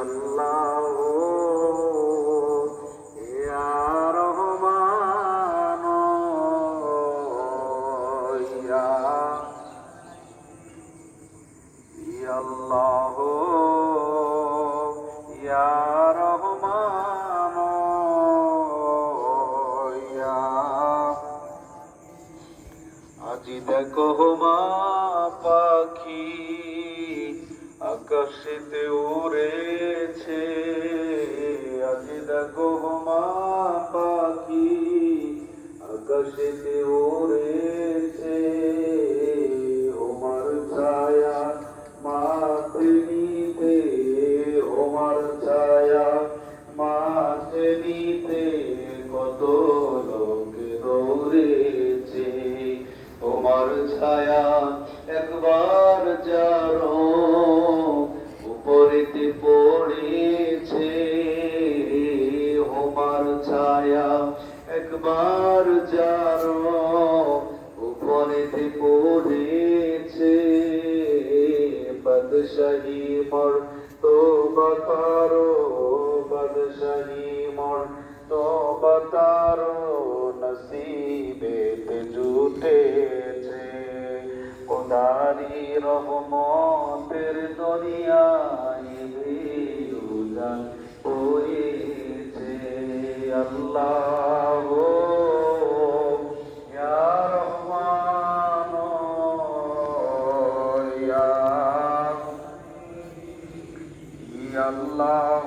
আল্লাহ ইয়া রহমান ইয়া আল্লাহ ইয়া রহমান ইয়া আজি দেখো মা পাখি আকাশেতে উড়েছে, আজি দেখো মা পাখি আকাশেতে উড়েছে, ওমার ছায়া মাথে নিতে, ওমার ছায়া মাথে নিতে কত লোকে দৌড়েছে, তোমার ছায়া একবার যার উপরেতে পড়েছে, তোমার ছায়া একবার যার উপরেতে পড়েছে, বাদশাহী মর তো বাতারো, বাদশাহী মর তো বাতারো নসিবেতে জুটেছে, খোদারি রহমতের দুনিয়ায় উজান হয়েছে, আল্লাহ ইয়া রহমান ইয়া আল্লাহ